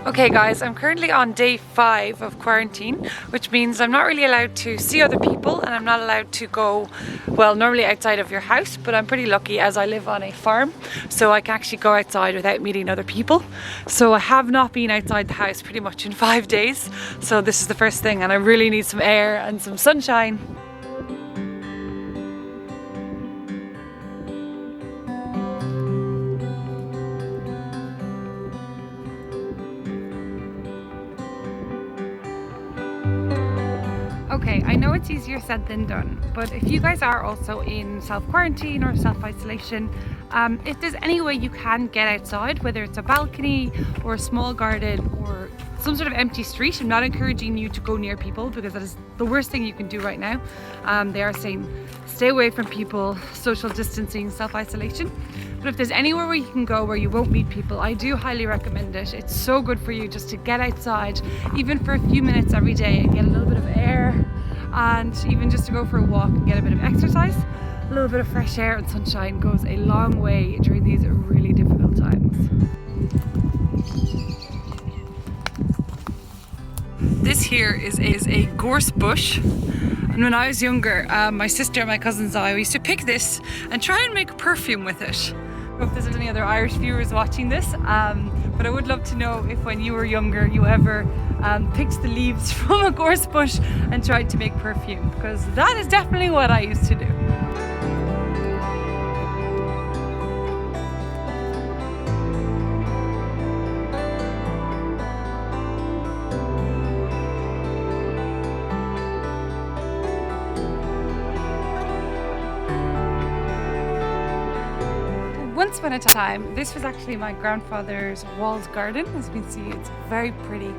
Okay guys, I'm currently on day 5 of quarantine, which means I'm not really allowed to see other people and I'm not allowed to go, well, normally outside of your house, but I'm pretty lucky as I live on a farm, so I can actually go outside without meeting other people. So I have not been outside the house pretty much in 5 days, so this is the first thing and I really need some air and some sunshine. Okay, I know it's easier said than done, but if you guys are also in self-quarantine or self-isolation, if there's any way you can get outside, whether it's a balcony or a small garden or some sort of empty street, I'm not encouraging you to go near people because that is the worst thing you can do right now. They are saying stay away from people, social distancing, self-isolation. But if there's anywhere where you can go where you won't meet people, I do highly recommend it. It's so good for you just to get outside, even for a few minutes every day, and get a little bit of air, and even just to go for a walk and get a bit of exercise. A little bit of fresh air and sunshine goes a long way during these really difficult times. This here is a gorse bush, and when I was younger, my sister and my cousins and I used to pick this and try and make perfume with it. I don't know if there's any other Irish viewers watching this, but I would love to know if when you were younger you ever picked the leaves from a gorse bush and tried to make perfume, because that is definitely what I used to do. Once upon a time, this was actually my grandfather's walled garden. As you can see, it's very pretty.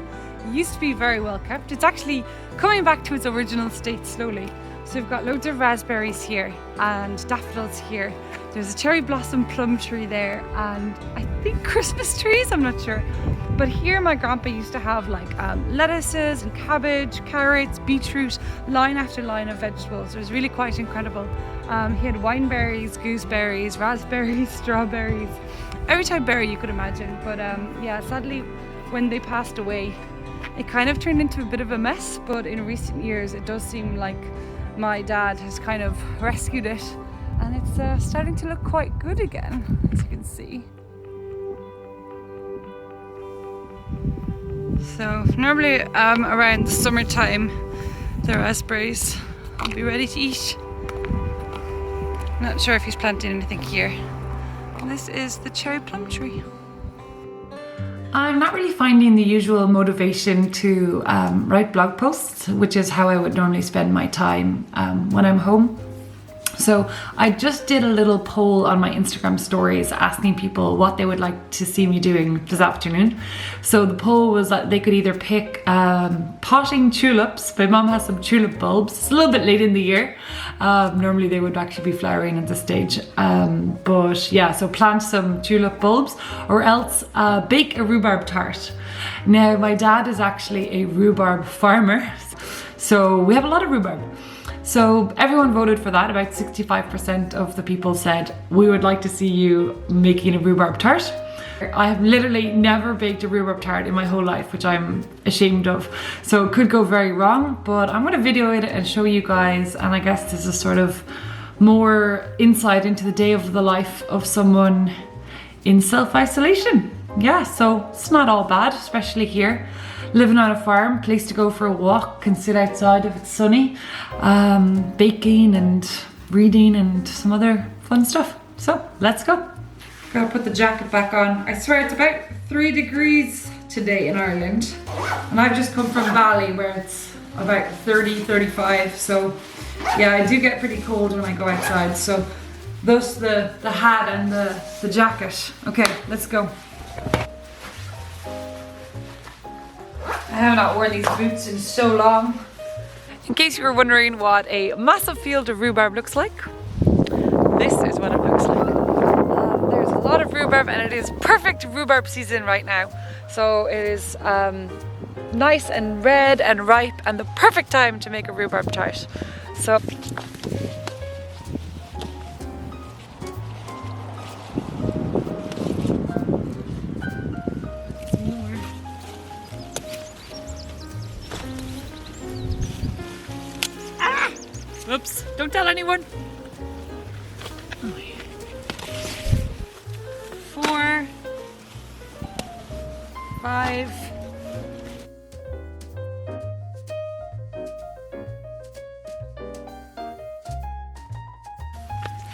It used to be very well kept. It's actually coming back to its original state slowly. So we've got loads of raspberries here and daffodils here. There's a cherry blossom plum tree there and I think Christmas trees, I'm not sure. But here my grandpa used to have like lettuces and cabbage, carrots, beetroot, line after line of vegetables. It was really quite incredible. He had wineberries, gooseberries, raspberries, strawberries, every type of berry you could imagine. But yeah, sadly when they passed away, it kind of turned into a bit of a mess. But in recent years, it does seem like my dad has kind of rescued it and it's starting to look quite good again, as you can see. So normally around the summertime, the raspberries will be ready to eat. Not sure if he's planting anything here. And this is the cherry plum tree. I'm not really finding the usual motivation to write blog posts, which is how I would normally spend my time when I'm home. So I just did a little poll on my Instagram stories asking people what they would like to see me doing this afternoon. So the poll was that they could either pick potting tulips. My mom has some tulip bulbs. It's a little bit late in the year. Normally they would actually be flowering at this stage. But yeah, so plant some tulip bulbs or else bake a rhubarb tart. Now my dad is actually a rhubarb farmer. So we have a lot of rhubarb. So everyone voted for that. About 65% of the people said, we would like to see you making a rhubarb tart. I have literally never baked a rhubarb tart in my whole life, which I'm ashamed of. So it could go very wrong, but I'm gonna video it and show you guys. And I guess this is sort of more insight into the day of the life of someone in self-isolation. Yeah, so it's not all bad, especially here. Living on a farm, place to go for a walk, can sit outside if it's sunny, baking and reading and some other fun stuff. So let's go. Gotta put the jacket back on. I swear it's about 3 degrees today in Ireland. And I've just come from Bali where it's about 30, 35. So yeah, I do get pretty cold when I go outside. So thus the hat and the jacket. Okay, let's go. I have not worn these boots in so long. In case you were wondering what a massive field of rhubarb looks like, this is what it looks like. There's a lot of rhubarb and it is perfect rhubarb season right now. So it is nice and red and ripe and the perfect time to make a rhubarb tart. So Don't tell anyone. 4, 5.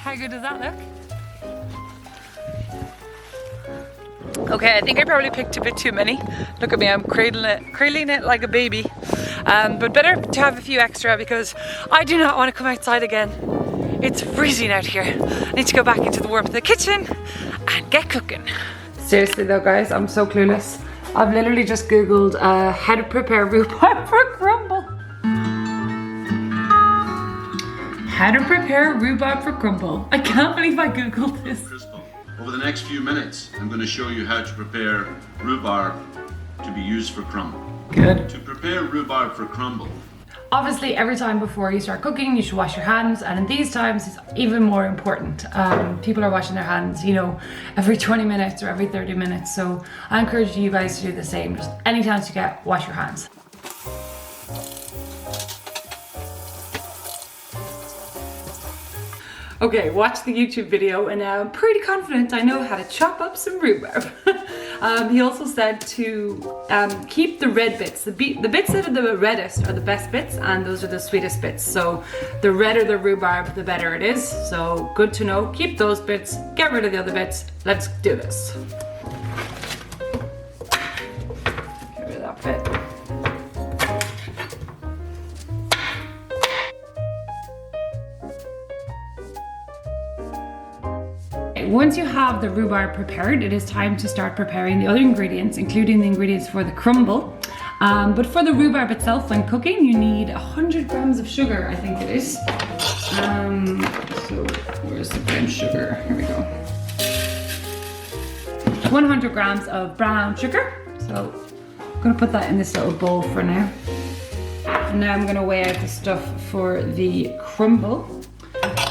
How good does that look? Okay, I think I probably picked a bit too many. Look at me, I'm cradling it like a baby. But better to have a few extra because I do not want to come outside again. It's freezing out here. I need to go back into the warmth of the kitchen and get cooking. Seriously though guys, I'm so clueless. I've literally just googled how to prepare rhubarb for crumble. How to prepare rhubarb for crumble. I can't believe I googled this. Over the next few minutes, I'm going to show you how to prepare rhubarb to be used for crumble. Good. To prepare rhubarb for crumble. Obviously, every time before you start cooking, you should wash your hands, and in these times, it's even more important. People are washing their hands, you know, every 20 minutes or every 30 minutes. So I encourage you guys to do the same. Just any chance you get, wash your hands. Okay, watch the YouTube video and now I'm pretty confident I know how to chop up some rhubarb. He also said to keep the red bits. The bits that are the reddest are the best bits and those are the sweetest bits. So the redder the rhubarb, the better it is. So good to know. Keep those bits, get rid of the other bits. Let's do this. Get rid of that bit. Once you have the rhubarb prepared, it is time to start preparing the other ingredients, including the ingredients for the crumble. But for the rhubarb itself, when cooking, you need 100 grams of sugar, I think it is. So where's the brown sugar? Here we go. 100 grams of brown sugar. So I'm gonna put that in this little bowl for now. And now I'm gonna weigh out the stuff for the crumble.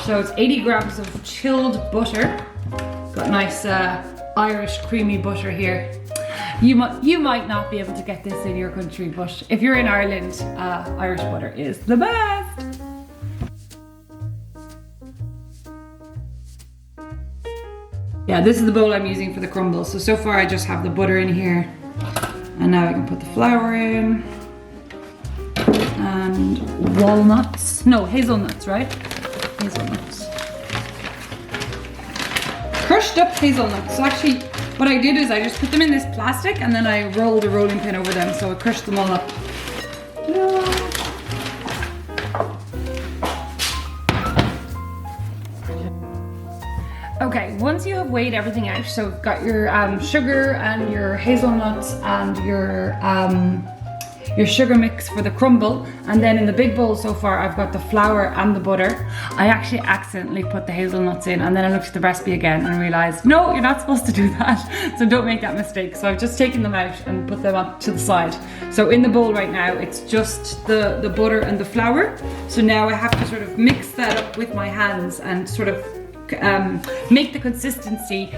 So it's 80 grams of chilled butter. Got nice Irish creamy butter here. You might not be able to get this in your country, but if you're in Ireland, Irish butter is the best. Yeah, this is the bowl I'm using for the crumble. So far I just have the butter in here. And now I can put the flour in. And walnuts. No, hazelnuts, right? Hazelnuts. Crushed up hazelnuts. So actually, what I did is I just put them in this plastic and then I rolled a rolling pin over them, so I crushed them all up. Okay, once you have weighed everything out, so you've got your sugar and your hazelnuts and your sugar mix for the crumble, and then in the big bowl so far I've got the flour and the butter. I actually accidentally put the hazelnuts in and then I looked at the recipe again and realized, no, you're not supposed to do that. So don't make that mistake. So I've just taken them out and put them up to the side. So in the bowl right now, it's just the butter and the flour. So now I have to sort of mix that up with my hands and sort of make the consistency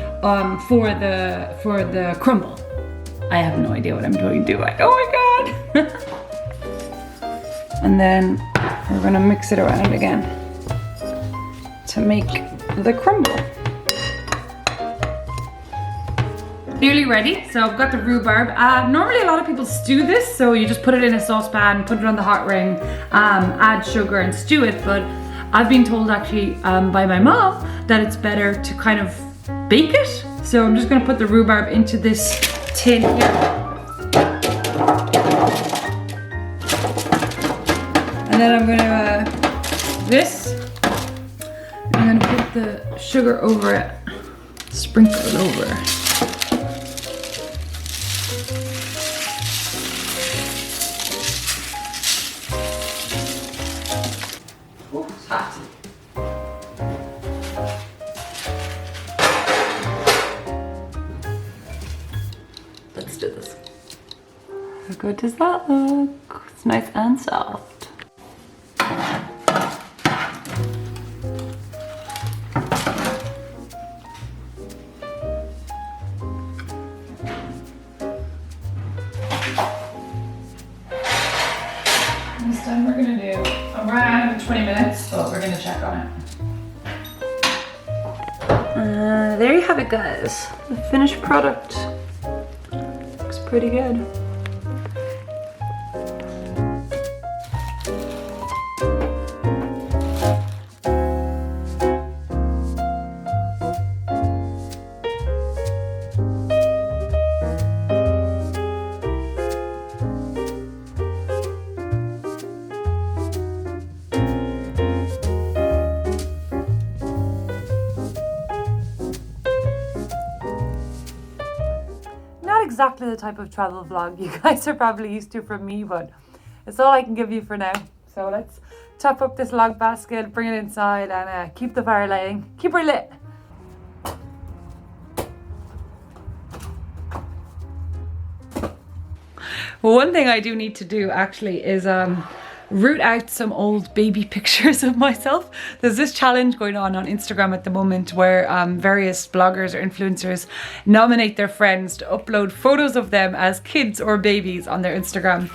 for the crumble. I have no idea what I'm doing. Oh my god! And then we're gonna mix it around again to make the crumble. Nearly ready. So I've got the rhubarb. Normally a lot of people stew this, so you just put it in a saucepan, put it on the hot ring, add sugar and stew it. But I've been told actually by my mom that it's better to kind of bake it. So I'm just gonna put the rhubarb into this tin here. And then I'm gonna I'm gonna put the sugar over it, sprinkle it over. Oh, it's hot. Let's do this. How good does that look? It's nice and soft. This time we're gonna do around 20 minutes, but we're gonna check on it. There you have it, guys. The finished product. Looks pretty good. Exactly the type of travel vlog you guys are probably used to from me, but it's all I can give you for now. So let's top up this log basket, bring it inside, and keep the fire lighting. Keep her lit. One thing I do need to do actually is root out some old baby pictures of myself. There's this challenge going on Instagram at the moment where various bloggers or influencers nominate their friends to upload photos of them as kids or babies on their Instagram.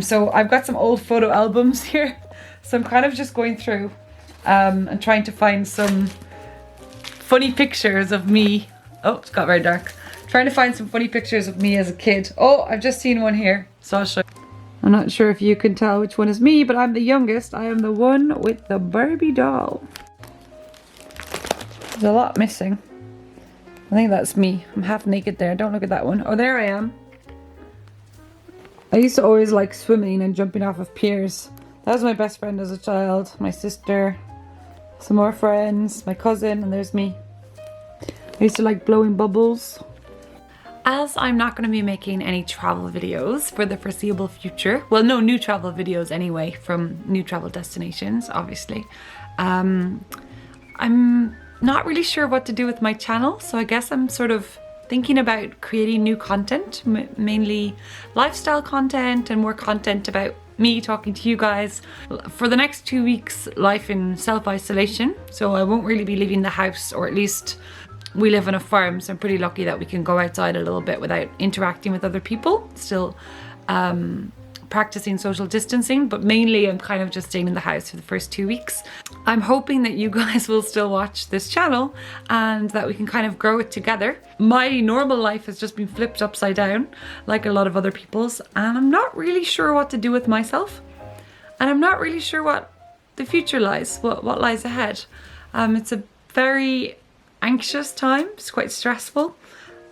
So I've got some old photo albums here. So I'm kind of just going through and trying to find some funny pictures of me. Oh, it's got very dark. Trying to find some funny pictures of me as a kid. Oh, I've just seen one here. So I'll show you. I'm not sure if you can tell which one is me, but I'm the youngest. I am the one with the Barbie doll. There's a lot missing. I think that's me. I'm half naked there. Don't look at that one. Oh, there I am. I used to always like swimming and jumping off of piers. That was my best friend as a child. My sister, some more friends, my cousin, and there's me. I used to like blowing bubbles. As I'm not going to be making any travel videos for the foreseeable future, well, no new travel videos anyway from new travel destinations, obviously, I'm not really sure what to do with my channel, so I guess I'm sort of thinking about creating new content, mainly lifestyle content and more content about me talking to you guys. For the next 2 weeks, life in self-isolation, so I won't really be leaving the house, or at least we live on a farm, so I'm pretty lucky that we can go outside a little bit without interacting with other people. Still practicing social distancing, but mainly I'm kind of just staying in the house for the first 2 weeks. I'm hoping that you guys will still watch this channel and that we can kind of grow it together. My normal life has just been flipped upside down, like a lot of other people's, and I'm not really sure what to do with myself. And I'm not really sure what the future lies, what lies ahead. It's a very anxious time. It's quite stressful.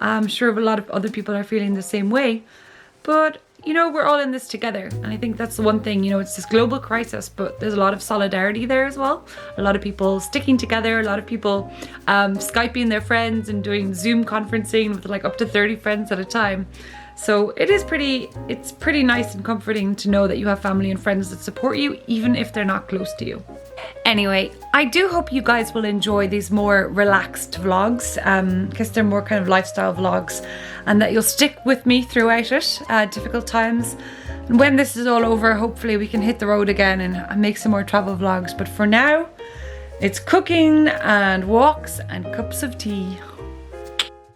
I'm sure a lot of other people are feeling the same way, but you know, we're all in this together, and I think that's the one thing, you know, it's this global crisis, but there's a lot of solidarity there as well. A lot of people sticking together, a lot of people Skyping their friends and doing Zoom conferencing with like up to 30 friends at a time. So it's pretty nice and comforting to know that you have family and friends that support you, even if they're not close to you. Anyway, I do hope you guys will enjoy these more relaxed vlogs, because they're more kind of lifestyle vlogs, and that you'll stick with me throughout it, difficult times. And when this is all over, hopefully we can hit the road again and make some more travel vlogs. But for now, it's cooking and walks and cups of tea.